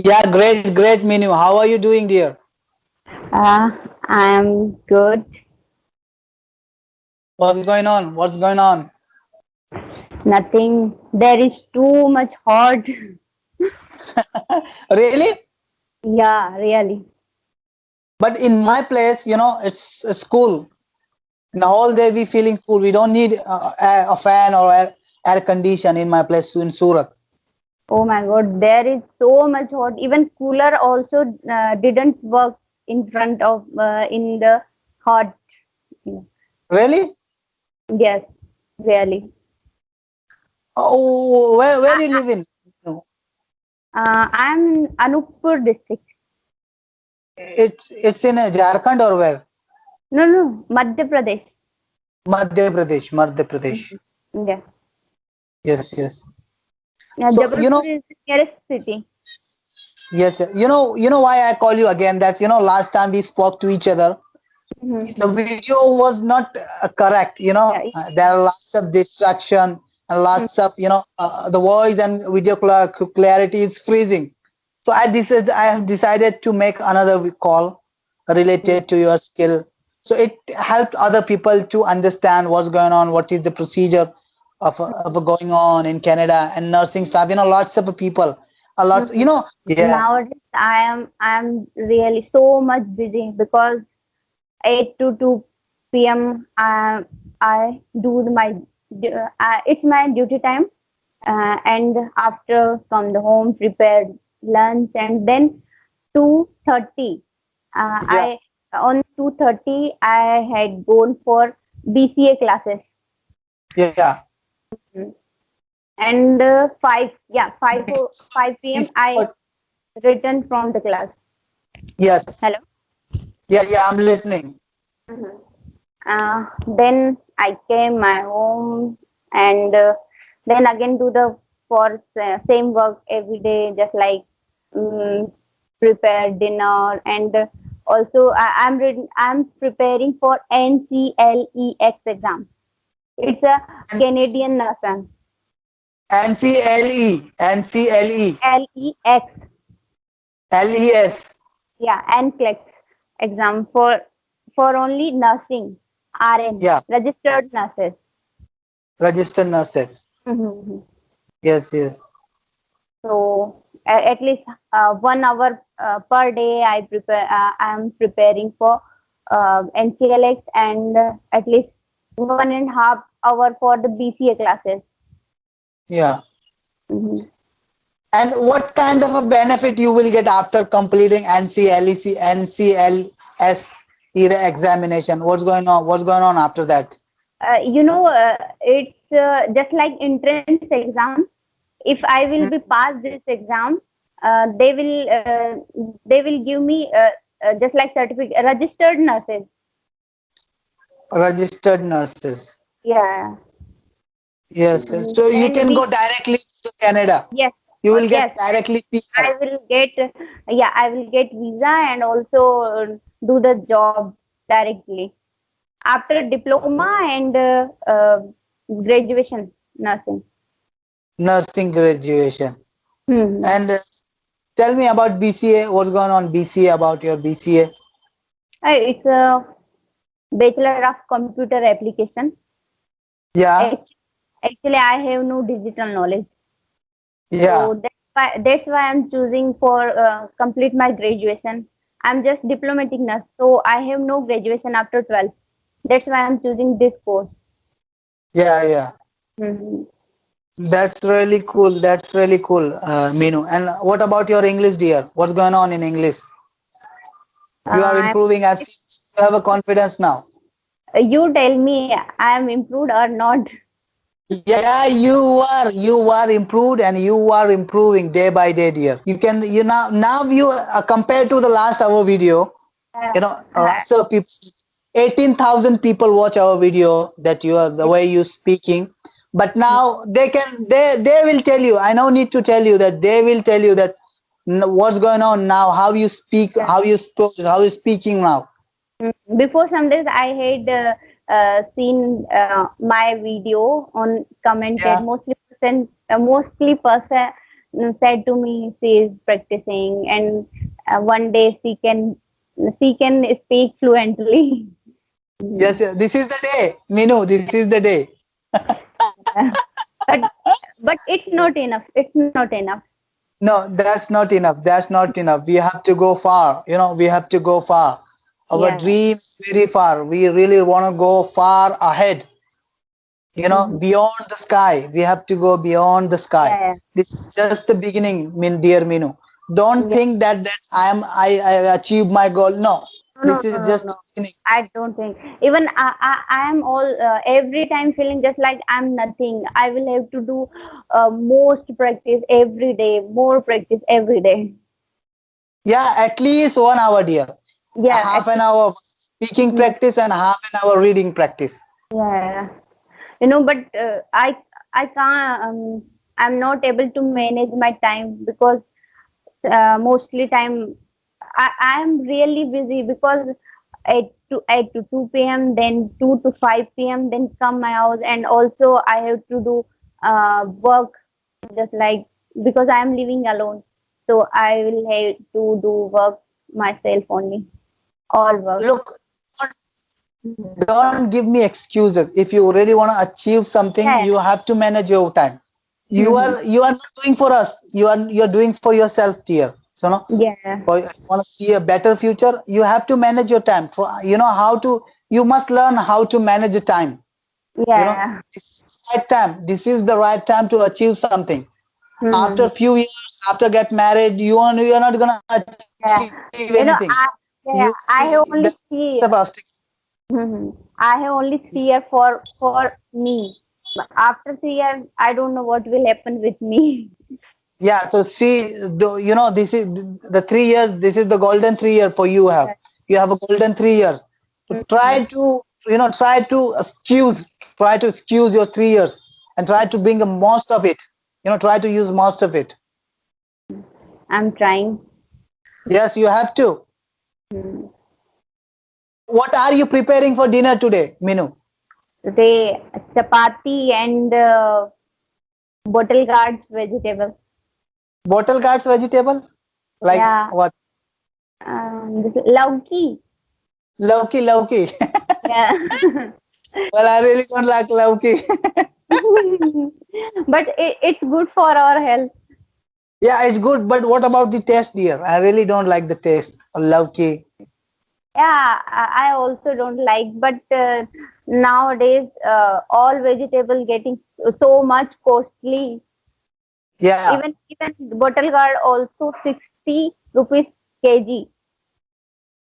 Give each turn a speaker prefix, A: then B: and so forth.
A: Yeah, great, great, Meenu. How are you doing, dear?
B: Uh, I'm good.
A: What's going on? What's going on?
B: Nothing. There is too much hot.
A: Really?
B: Yeah, really.
A: But in my place, it's a school. And the whole day we feeling cool. We don't need a fan or air condition in my place in Surat.
B: Oh my God, there is so much hot. Even cooler also didn't work in front of in the hot.
A: Really?
B: Yes, really.
A: Oh, where you live in? No.
B: I'm in Anuppur district.
A: It's in Jharkhand or where?
B: No, no, Madhya Pradesh.
A: Madhya Pradesh, Madhya Pradesh.
B: Mhm. Yeah.
A: Yes, yes. So
B: Jabalpur is the nearest city.
A: yes, yes. You know why I call you again? That's last time we spoke to each other. The
B: Mm-hmm.
A: video was not correct.
B: Yeah.
A: There are lots of distraction and lots of the voice and video clarity is freezing. So I have decided to make another call
B: Mhm.
A: related to your skill. So it helped other people to understand what's going on, what is the procedure of going on in Canada and nursing staff. Lots of people, a lot.
B: Mhm.
A: Yeah,
B: Nowadays, I am really so much busy because 8 to 2 p.m. I do it's my duty time, and after from the home prepare lunch and then 2:30.
A: yeah,
B: I on 2:30 I had gone for BCA classes.
A: yeah.
B: Mhm. And 5 p.m.
A: Please,
B: I returned from the class.
A: yes,
B: Hello.
A: yeah, yeah. I'm listening.
B: Mhm. Then I came my home and then again do the for same work every day, just like um, prepare dinner and also I'm preparing for NCLEX exam. It's a
A: And
B: Canadian nurse.
A: NCLE, NCLE,
B: LEX,
A: LES.
B: yeah, NCLEX exam for only nursing, RN,
A: Yeah,
B: registered nurses.
A: registered nurses.
B: Mhm.
A: Yes, yes.
B: So at least 1 hour per day I prepare. I am preparing for NCLX and at least 1.5 hour for the BCA classes.
A: Yeah.
B: Mhm.
A: And what kind of a benefit you will get after completing NCLEC, NCLS the examination? What's going on? What's going on after that?
B: It's just like entrance exam. If I will be pass this exam, they will give me just like certificate registered nurses.
A: Registered nurses.
B: Yeah.
A: Yes, yes. So you
B: Then
A: can
B: we
A: go directly to Canada.
B: yes,
A: You will get
B: yes,
A: directly PR.
B: I will get I will get visa and also do the job directly after diploma and graduation nursing.
A: Nursing graduation.
B: Hmm.
A: And tell me about BCA. What's going on BCA about your BCA?
B: It's a bachelor of computer application.
A: Yeah,
B: Act- Actually, I have no digital knowledge,
A: yeah.
B: so that's why I'm choosing for complete my graduation. I'm just diplomatic nurse, so I have no graduation after 12. That's why I'm choosing this course.
A: Yeah, yeah.
B: Hmm.
A: That's really cool. That's really cool, Meenu. And what about your English, dear? What's going on in English? You are
B: I'm,
A: improving. I've seen you have a confidence now.
B: you tell me I am improved or not.
A: Yeah, you are improved and you are improving day by day, dear. Now you compared to the last our video,
B: Uh, uh,
A: lots of people, 18,000 people watch our video that you are the way you speaking. But now they will tell you. I don't need to tell you that they will tell you that what's going on now, how you speak,
B: yeah.
A: how you speaking now.
B: Before some days, I had seen my video on commented
A: Yeah.
B: mostly person said to me she is practicing, and one day she can speak fluently.
A: Yes, yes, this is the day, Minu. This is the day.
B: Yeah. but but it's not enough. It's not enough.
A: No, that's not enough. That's not enough. We have to go far. We have to go far. Our
B: Yeah.
A: dream is very far. We really want to go far ahead.
B: Mhm.
A: Beyond the sky. We have to go beyond the sky.
B: Yeah.
A: This is just the beginning, dear Minu. Don't
B: Yeah.
A: think that I achieved my goal. No,
B: No, no,
A: this
B: no,
A: is
B: no,
A: just
B: no.
A: the beginning.
B: I don't think. Even I am all every time feeling just like I'm nothing. I will have to do most practice every day, more practice every day.
A: Yeah, at least 1 hour, dear.
B: Yeah,
A: Half an hour speaking
B: yeah,
A: practice and half an hour reading practice.
B: yeah. But I can't. I'm not able to manage my time because mostly time I am really busy because 8 to 2 p.m., then 2 to 5 p.m., then come my house, and also I have to do work, just like, because I am living alone, so I will have to do work myself only, all work.
A: Look, don't give me excuses. If you really want to achieve something,
B: Yeah.
A: you have to manage your time. You
B: Hmm.
A: are you are not doing for us. You're doing for yourself, dear. So no,
B: Yeah.
A: for if you want to see a better future, you have to manage your time. You know how to. You must learn how to manage the time.
B: Yeah.
A: This is the right time. This is the right time to achieve something. After
B: Hmm.
A: a few years, after get married, you're not gonna achieve
B: Yeah.
A: anything.
B: I
A: You will be
B: yeah,
A: the
B: I have
A: lots
B: only
A: of
B: see.
A: obstacles.
B: I have only 3 years for me. But after 3 years, I don't know what will happen with me.
A: Yeah, so see, this is the 3 years. This is the golden 3 year for you have. You have a golden 3 year. So
B: Mhm.
A: try to excuse your 3 years and try to bring the most of it. Try to use most of it.
B: I'm trying.
A: Yes, you have to.
B: Mm.
A: What are you preparing for dinner today, Minu?
B: They chapati and bottle guards vegetable.
A: Bottle gourds vegetable? Like
B: Yeah.
A: what?
B: This lauki.
A: Lauki, lauki.
B: Yeah.
A: Well, I really don't like lauki.
B: But it's good for our health.
A: Yeah, it's good, but what about the taste, dear? I really don't like the taste of lauki.
B: Yeah, I also don't like, but nowadays all vegetable getting so much costly.
A: Yeah,
B: Even bottle guard also 60 rupees kg.